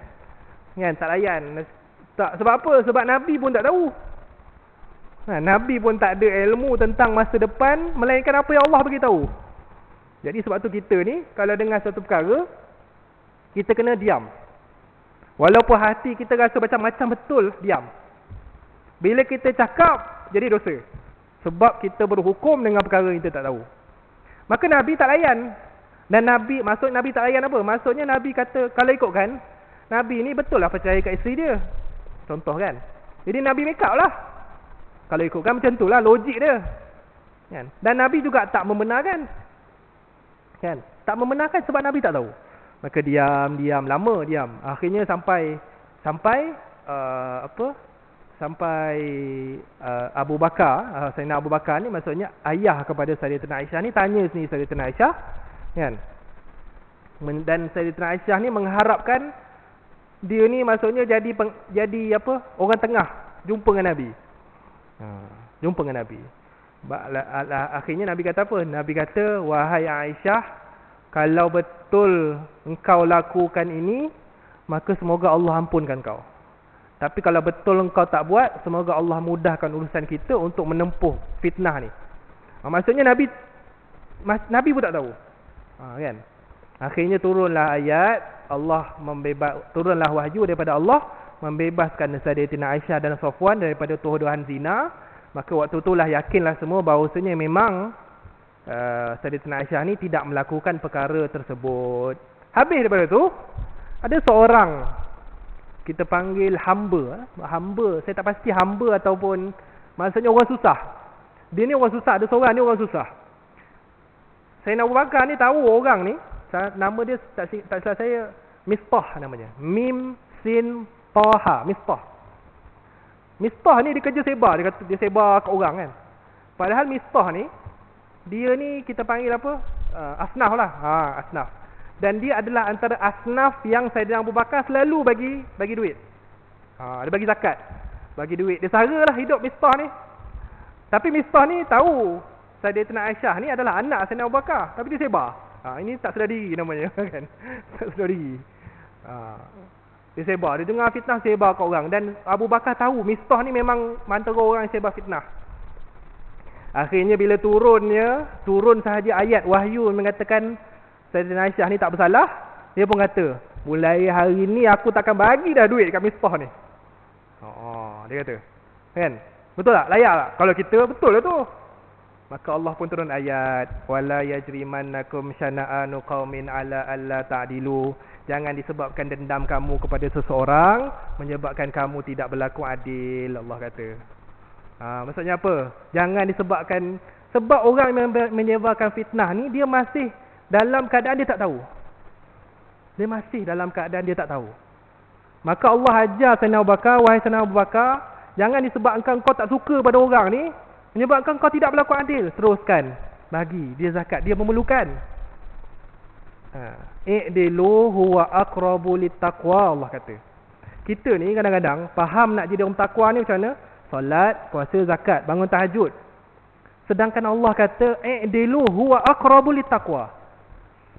Kan? Tak layan. Sebab apa? Sebab Nabi pun tak tahu. Nabi pun tak ada ilmu tentang masa depan, melainkan apa yang Allah bagi tahu. Jadi sebab tu kita ni, kalau dengar satu perkara, kita kena diam. Walaupun hati kita rasa macam-macam betul, diam. Bila kita cakap, jadi dosa. Sebab kita berhukum dengan perkara yang kita tak tahu. Maka Nabi tak layan. Dan maksud Nabi tak layan apa? Maksudnya Nabi kata, kalau ikutkan, Nabi ni betul lah percaya kat isteri dia. Contoh kan. Jadi Nabi make up lah. Kalau ikutkan macam tu lah, logik dia. Kan? Dan Nabi juga tak membenarkan. Kan? Tak membenarkan sebab Nabi tak tahu. Maka diam, lama diam. Akhirnya sampai Abu Bakar, Sayyidina Abu Bakar ni maksudnya ayah kepada Sayyidatina Aisyah ni, tanya sini Sayyidatina Aisyah, kan? Dan Sayyidatina Aisyah ni mengharapkan dia ni maksudnya jadi orang tengah jumpa dengan Nabi. Jumpa dengan Nabi. Akhirnya Nabi kata apa? Nabi kata, wahai Aisyah, kalau betul engkau lakukan ini, maka semoga Allah ampunkan kau. Tapi kalau betul engkau tak buat, semoga Allah mudahkan urusan kita untuk menempuh fitnah ni. Maksudnya Nabi pun tak tahu. Kan? Akhirnya turunlah ayat, turunlah wahyu daripada Allah, membebaskan Sayyidatina Aisyah dan Safwan daripada tuduhan zina. Maka waktu itulah yakinlah semua bahawasanya memang Sayyidatina Aisyah ni tidak melakukan perkara tersebut. Habis daripada tu, ada seorang kita panggil hamba. Saya tak pasti hamba ataupun maksudnya orang susah. Dia ni orang susah, ada seorang ni orang susah. Sayyidina Abu Bakar ni tahu orang ni, nama dia tak salah saya Mistah namanya. Mim Sin Taha, Mistah ni dia kerja sebar, dia sebar kat orang kan. Padahal Mistah ni, dia ni kita panggil apa? Asnaf lah. Asnaf. Dan dia adalah antara asnaf yang Sayyidina Abu Bakar selalu bagi duit. Dia bagi zakat, bagi duit. Dia saralah hidup Mistah ni. Tapi Mistah ni tahu Sayyidatina Aisyah ni adalah anak Sayyidina Abu Bakar, tapi dia sebar. Ini tak sedar diri namanya kan. Tak sedar diri. Dia sebar, dia dengar fitnah, sebar kat orang. Dan Abu Bakar tahu Mistah ni memang antara orang yang sebar fitnah. Akhirnya bila turun sahaja ayat wahyu mengatakan Sayyidina Aisyah ni tak bersalah, dia pun kata, mulai hari ni aku takkan bagi dah duit kat Mistah ni. Dia kata. Kan? Betul tak? Layak tak? Kalau kita, betul lah tu. Maka Allah pun turun ayat, wala yajrimannakum syana'anu qaumin ala alla ta'dilu. Jangan disebabkan dendam kamu kepada seseorang menyebabkan kamu tidak berlaku adil, Allah kata. Maksudnya apa? Jangan disebabkan, sebab orang yang menyebarkan fitnah ni, dia masih dalam keadaan dia tak tahu. Dia masih dalam keadaan dia tak tahu. Maka Allah ajar Sayyidina Abu Bakar, wahai Sayyidina Abu Bakar, jangan disebabkan kau tak suka pada orang ni, menyebabkan kau tidak berlaku adil. Teruskan bagi dia zakat, dia memerlukan. I'dilu huwa aqrabu littaqwa, Allah kata. Kita ni kadang-kadang faham nak jadi orang takwa ni macam mana? Solat, puasa, zakat, bangun tahajud. Sedangkan Allah kata, i'dilu huwa aqrabu littaqwa.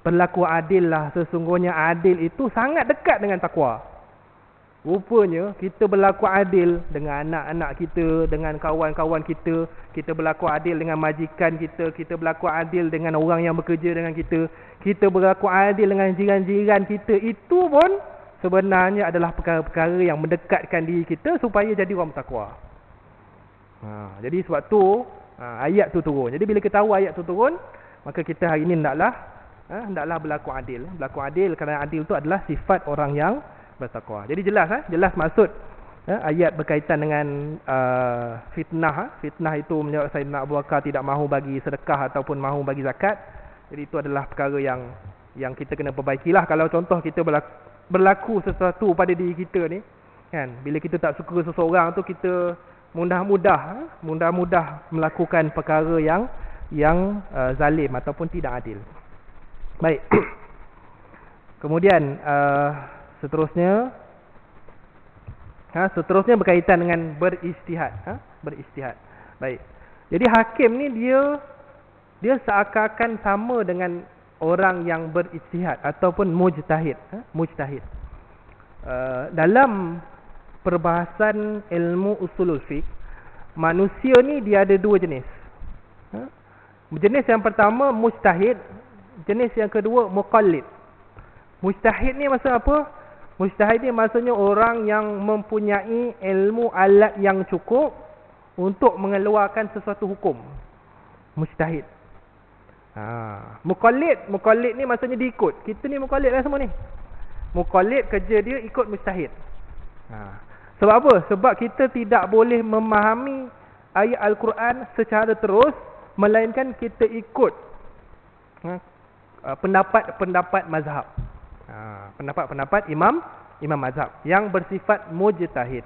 Berlaku adil lah, sesungguhnya adil itu sangat dekat dengan takwa. Rupanya kita berlaku adil dengan anak-anak kita, dengan kawan-kawan kita, kita berlaku adil dengan majikan kita, kita berlaku adil dengan orang yang bekerja dengan kita, kita berlaku adil dengan jiran-jiran kita, itu pun sebenarnya adalah perkara-perkara yang mendekatkan diri kita supaya jadi orang bertakwa. Jadi sebab tu ayat tu turun. Jadi bila kita tahu ayat tu turun, maka kita hari ini hendaklah berlaku adil. Berlaku adil kerana adil itu adalah sifat orang yang bertakwa. Jadi jelas maksud ayat berkaitan dengan fitnah. Fitnah itu menyebabkan Sayyidina Abu Bakar tidak mahu bagi sedekah ataupun mahu bagi zakat. Jadi itu adalah perkara yang kita kena perbaikilah. Kalau contoh kita berlaku sesuatu pada diri kita ni, kan, bila kita tak suka seseorang tu, kita mudah-mudah melakukan perkara yang zalim ataupun tidak adil. Baik. Kemudian seterusnya berkaitan dengan berijtihad. Berijtihad. Baik. Jadi hakim ni dia seakan-akan sama dengan orang yang berijtihad ataupun mujtahid. Mujtahid. Dalam perbahasan ilmu usulul fiqh, manusia ni dia ada dua jenis. Jenis yang pertama mujtahid, jenis yang kedua muqallid. Mujtahid ni maksud apa? Mujtahid ni maksudnya orang yang mempunyai ilmu alat yang cukup untuk mengeluarkan sesuatu hukum. Mujtahid. Muqallid ni maksudnya diikut. Kita ni muqallid lah semua ni. Muqallid kerja dia ikut mujtahid. Sebab apa? Sebab kita tidak boleh memahami ayat Al-Quran secara terus, melainkan kita ikut pendapat-pendapat mazhab. Pendapat-pendapat imam mazhab yang bersifat mujtahid.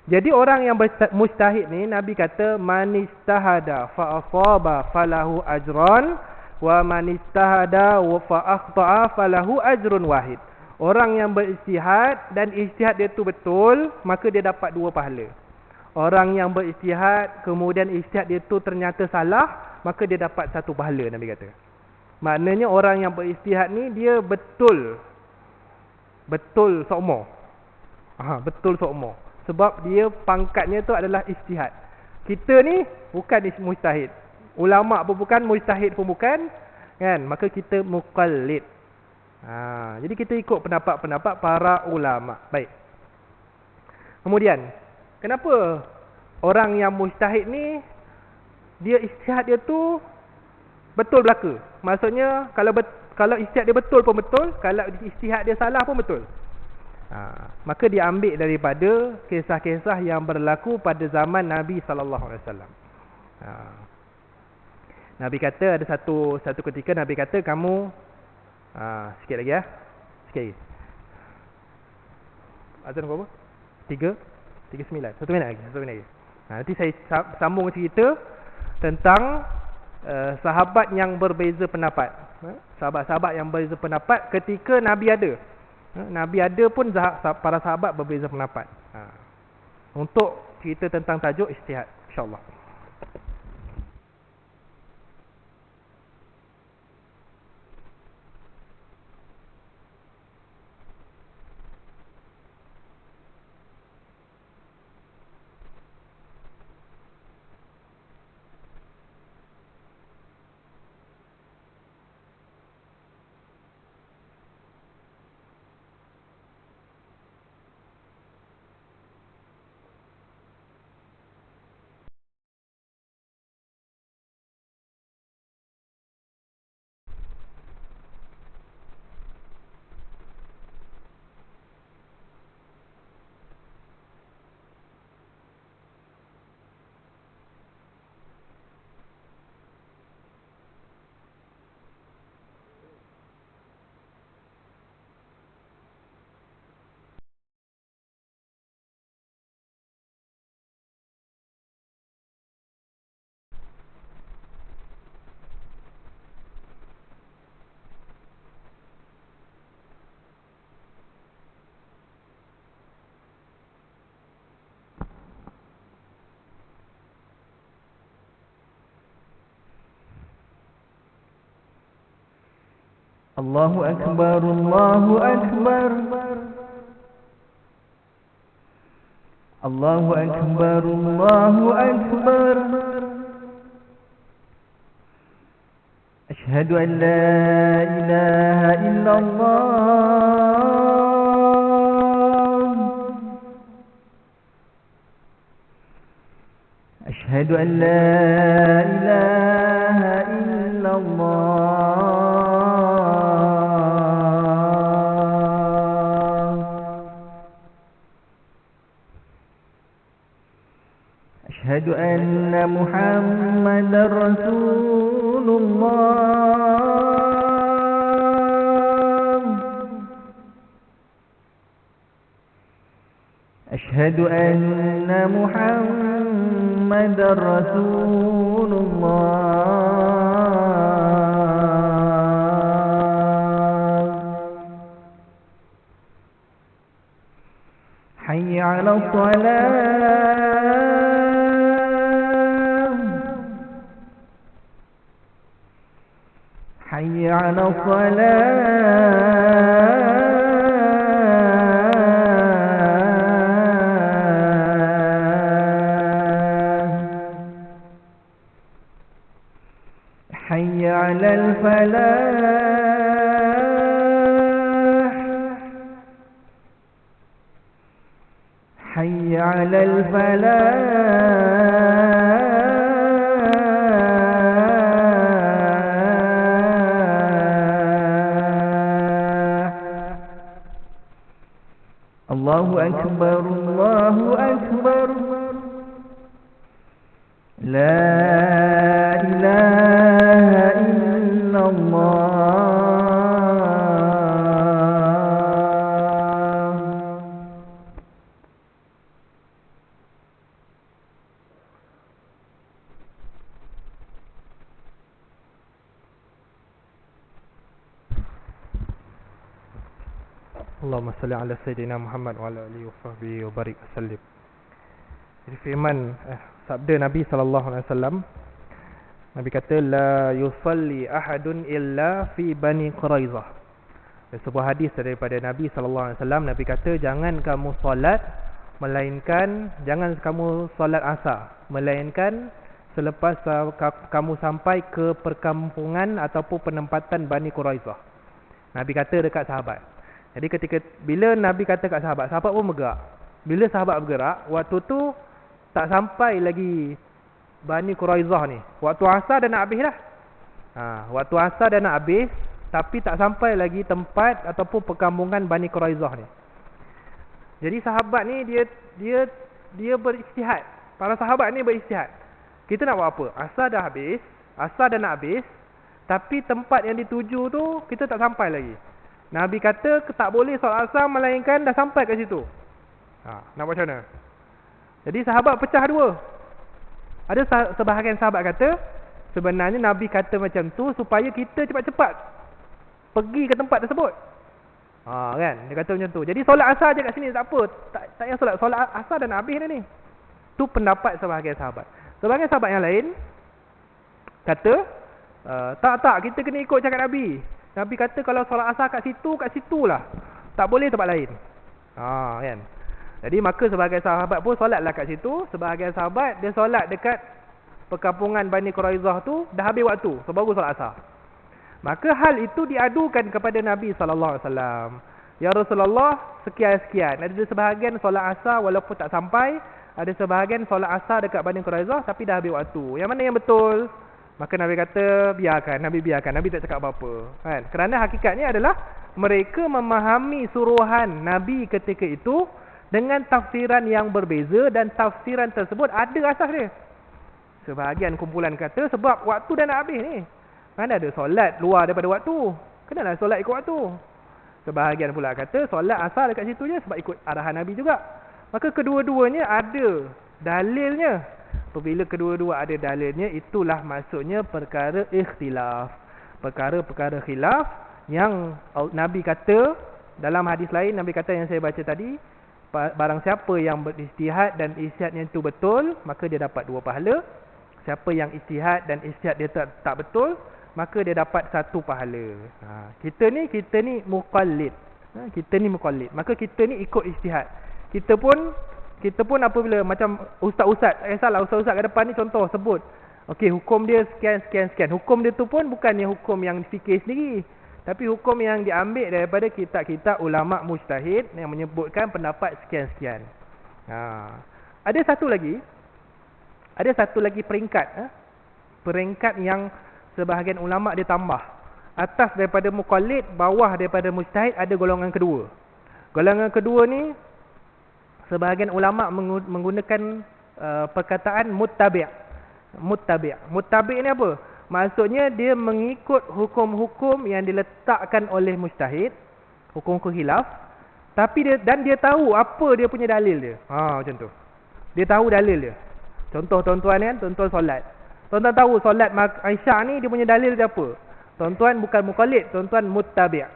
Jadi orang yang mujtahid ni, Nabi kata man ijtahada fa asaba falahu ajran wa man ijtahada wa fa akhta'a falahu ajrun wahid. Orang yang berijtihad dan ijtihad dia tu betul, maka dia dapat dua pahala. Orang yang berijtihad kemudian ijtihad dia tu ternyata salah, maka dia dapat satu pahala, Nabi kata. Maknanya orang yang berijtihad ni dia betul seumpama. Betul seumpama. Sebab dia pangkatnya tu adalah ijtihad. Kita ni bukan mujtahid. Ulama pun bukan, mujtahid pun bukan, kan? Maka kita muqallid. Jadi kita ikut pendapat-pendapat para ulama. Baik. Kemudian, kenapa orang yang mujtahid ni dia ijtihad dia tu betul belaka? Maksudnya kalau ijtihad dia betul pun betul, kalau ijtihad dia salah pun betul. Maka dia ambil daripada kisah-kisah yang berlaku pada zaman Nabi sallallahu alaihi wasallam. Nabi kata ada satu ketika Nabi kata kamu sikit lagi sikit lagi. Azan berapa? 3:39. 1 minit lagi. Nanti saya sambung cerita tentang sahabat yang berbeza pendapat. Sahabat-sahabat yang berbeza pendapat ketika Nabi ada. Nabi ada pun para sahabat berbeza pendapat. Untuk cerita tentang tajuk ijtihad, insya-Allah. Allahu Akbar, Allahu Akbar. Allahu Akbar, Allahu Akbar. Asyhadu an la ilaha illallah. Asyhadu an la ilaha illallah. Asyhadu anna Muhammadar Rasulullah. Asyhadu anna Muhammadar Rasulullah. Hayya 'alas shalah. حي على الصلاة. حي على الفلاح. حي على الفلاح. Allahu Akbar, Allahu Akbar. La ilaha illallah. Allahumma salli ala Sayyidina Muhammad wa ala alihi wa sahbihi wa barik wasallim. Jadi firman sabda Nabi SAW, Nabi kata la yusalli ahadun illa fi Bani Quraizah. Sebuah hadis daripada Nabi SAW, Nabi kata jangan kamu solat asar melainkan selepas kamu sampai ke perkampungan ataupun penempatan Bani Quraizah. Nabi kata dekat sahabat. Jadi bila Nabi kata kat sahabat pun bergerak. Bila sahabat bergerak, waktu tu tak sampai lagi Bani Quraizah ni. Waktu asar dah nak habis dah. Waktu asar dah nak habis, tapi tak sampai lagi tempat ataupun perkampungan Bani Quraizah ni. Jadi sahabat ni dia beristihad. Para sahabat ni beristihad. Kita nak buat apa? Asar dah nak habis, tapi tempat yang dituju tu kita tak sampai lagi. Nabi kata tak boleh solat asar melainkan dah sampai kat situ. Nak buat macam mana? Jadi sahabat pecah dua. Ada sebahagian sahabat kata sebenarnya Nabi kata macam tu supaya kita cepat-cepat pergi ke tempat tersebut. Kan? Dia kata macam tu. Jadi solat asar je kat sini tak apa. Tak payah solat asar dah nak habis dah ni. Tu pendapat sebahagian sahabat. Sebahagian sahabat yang lain kata tak kita kena ikut cakap Nabi. Nabi kata kalau solat asar kat situlah. Tak boleh tempat lain. Kan. Jadi maka sebahagian sahabat pun solatlah kat situ. Sebahagian sahabat dia solat dekat perkampungan Bani Quraizah tu dah habis waktu, so baru solat asar. Maka hal itu diadukan kepada Nabi SAW. Ya Rasulullah, sekian-sekian. Ada sebahagian solat asar walaupun tak sampai, ada sebahagian solat asar dekat Bani Quraizah tapi dah habis waktu. Yang mana yang betul? Maka Nabi kata biarkan. Nabi tak cakap apa-apa, kan? Kerana hakikatnya adalah mereka memahami suruhan Nabi ketika itu dengan tafsiran yang berbeza, dan tafsiran tersebut ada asas dia. Sebahagian kumpulan kata sebab waktu dah nak habis ni, mana ada solat luar daripada waktu, kenalah solat ikut waktu. Sebahagian pula kata solat asar dekat situ je sebab ikut arahan Nabi juga. Maka kedua-duanya ada dalilnya. Apabila kedua-dua ada dalilnya, itulah maksudnya perkara ikhtilaf. Perkara-perkara khilaf yang Nabi kata dalam hadis lain, Nabi kata yang saya baca tadi, barang siapa yang beristihad dan ijtihadnya itu betul, maka dia dapat 2 pahala. Siapa yang ijtihad dan ijtihad dia tak betul, maka dia dapat 1 pahala. Kita ni muqallid. Kita ni muqallid. Maka kita ni ikut ijtihad. Kita pun apabila macam ustaz-ustaz, salah ustaz-ustaz kat depan ni contoh sebut. Okey, hukum dia sekian. Hukum dia tu pun bukannya hukum yang fikir sendiri. Tapi hukum yang diambil daripada kitab-kitab ulama mujtahid yang menyebutkan pendapat sekian-sekian. Ada satu lagi peringkat. Peringkat yang sebahagian ulama dia tambah. Atas daripada muqallid, bawah daripada mujtahid ada golongan kedua. Golongan kedua ni sebahagian ulama menggunakan perkataan muttabi'. Muttabi' ni apa? Maksudnya dia mengikut hukum-hukum yang diletakkan oleh mujtahid, hukum-hukum khilaf, tapi dia tahu apa dia punya dalil dia. Macam tu. Dia tahu dalil dia. Contoh tuan-tuan kan, tuan-tuan solat. Tuan-tuan tahu solat Aisyah ni dia punya dalil dia apa? Tuan-tuan bukan muqallid, tuan-tuan muttabi'.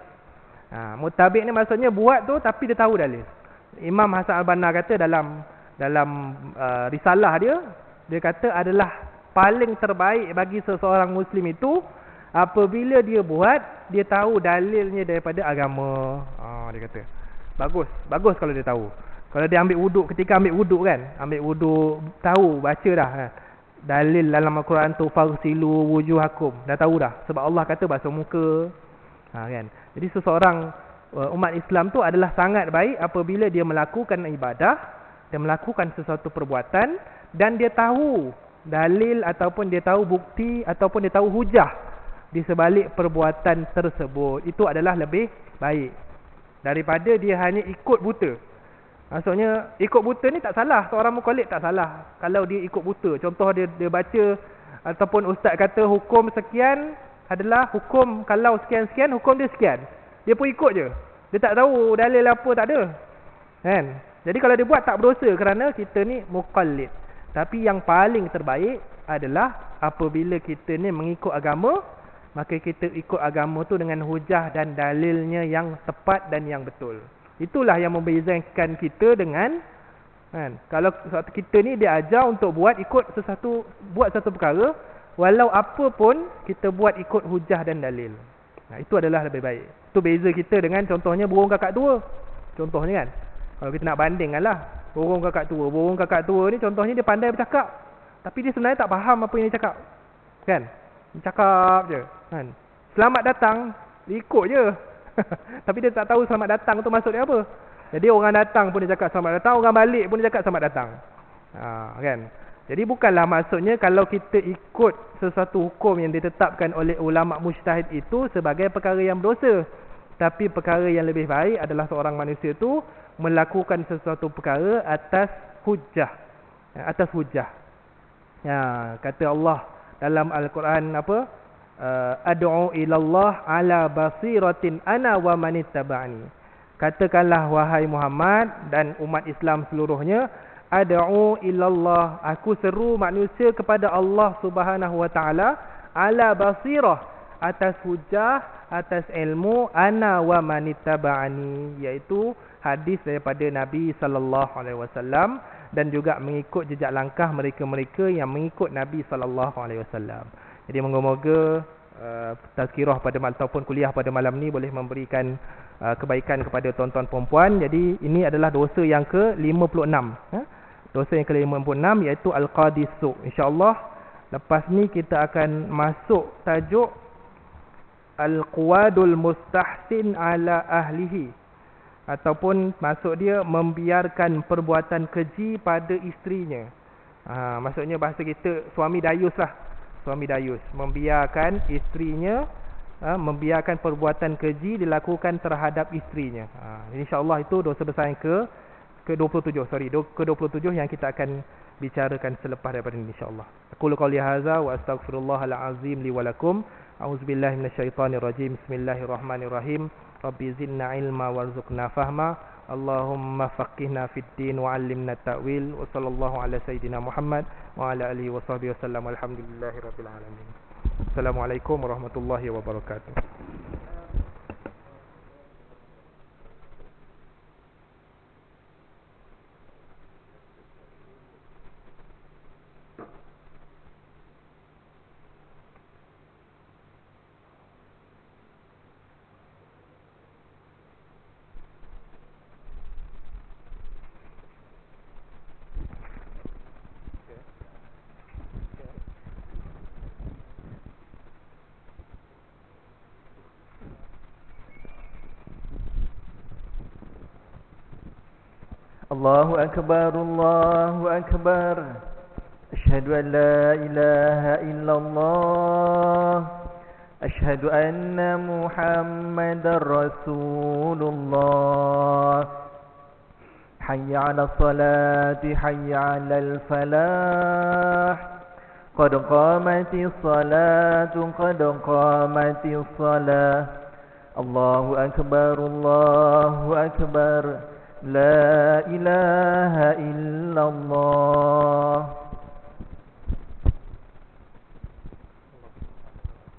Muttabi' ni maksudnya buat tu tapi dia tahu dalil. Imam Hasan Al-Banna kata dalam risalah dia kata adalah paling terbaik bagi seseorang muslim itu apabila dia buat, dia tahu dalilnya daripada agama. Dia kata bagus kalau dia tahu. Kalau dia ambil wuduk, ketika ambil wuduk kan, tahu baca dah dalil dalam Al-Quran tu, farsilu wujuhakum, dah tahu dah, sebab Allah kata basuh muka. Kan. Jadi seseorang umat Islam tu adalah sangat baik apabila dia melakukan ibadah, dia melakukan sesuatu perbuatan dan dia tahu dalil ataupun dia tahu bukti ataupun dia tahu hujah di sebalik perbuatan tersebut. Itu adalah lebih baik daripada dia hanya ikut buta. Maksudnya ikut buta ni tak salah, seorang muqallid tak salah kalau dia ikut buta. Contoh dia baca ataupun ustaz kata hukum sekian adalah hukum, kalau sekian-sekian hukum dia sekian, dia pun ikut je. Dia tak tahu dalil apa, tak ada kan. Jadi kalau dia buat tak berdosa kerana kita ni muqallid. Tapi yang paling terbaik adalah apabila kita ni mengikut agama, maka kita ikut agama tu dengan hujah dan dalilnya yang tepat dan yang betul. Itulah yang membezakan kita dengan kan, kalau kita ni dia ajar untuk buat satu perkara, walau apa pun kita buat ikut hujah dan dalil. Itu adalah lebih baik. Itu beza kita dengan contohnya burung kakak tua. Contohnya kan, kalau kita nak bandingkan lah, burung kakak tua ni contohnya dia pandai bercakap, tapi dia sebenarnya tak faham apa yang dia cakap. Kan? Dia cakap je kan. Selamat datang, dia ikut je. Tapi dia tak tahu selamat datang tu maksud dia apa. Jadi orang datang pun dia cakap selamat datang, orang balik pun dia cakap selamat datang. Kan? Jadi bukanlah maksudnya kalau kita ikut sesuatu hukum yang ditetapkan oleh ulama mujtahid itu sebagai perkara yang berdosa. Tapi perkara yang lebih baik adalah seorang manusia tu melakukan sesuatu perkara atas hujah. Kata Allah dalam Al-Quran apa? Ad'u ilallah ala basiratin ana wa manittaba'ani. Katakanlah wahai Muhammad dan umat Islam seluruhnya, ad'u ilallah, aku seru manusia kepada Allah Subhanahu wa taala ala basirah, atas hujah, atas ilmu, ana wa manittaba'ani, iaitu hadis daripada Nabi sallallahu alaihi wasallam dan juga mengikut jejak langkah mereka-mereka yang mengikut Nabi sallallahu alaihi wasallam. Jadi moga-moga tazkirah pada ataupun kuliah pada malam ni boleh memberikan kebaikan kepada tuan-tuan perempuan. Jadi ini adalah dosa yang ke-56. Dosa yang ke-56 iaitu al-qadisu. Insya-Allah lepas ni kita akan masuk tajuk al-quwadul mustahsin ala ahlihi, ataupun maksud dia membiarkan perbuatan keji pada isterinya. Maksudnya bahasa kita suami dayus lah. Suami dayus membiarkan isterinya, membiarkan perbuatan keji dilakukan terhadap isterinya. InsyaAllah itu dosa besar yang ke-27. Ke-27 yang kita akan bicarakan selepas daripada ini insyaAllah. Aqulu qawli hadza wa astaghfirullahal azim li wa lakum. A'udzubillahi minasyaitonirrajim. Bismillahirrahmanirrahim. Rabbi zidna ilma warzuqna fahma. Allahumma faqihna fid din wa 'allimna ta'wil. Wa sallallahu ala sayidina Muhammad wa ala alihi wa sahbihi wasallam. Alhamdulillahirabbil alamin. Assalamualaikum warahmatullahi wabarakatuh. Allahu Akbar, Allahu Akbar. Asyhadu an la ilaha illallah. Asyhadu anna Muhammadar Rasulullah. Hayya 'alas salati, hayya 'alal falah. Qad qamatis salatu, qad qamatis salah. Allahu Akbar, Allahu Akbar. La ilaha illallah.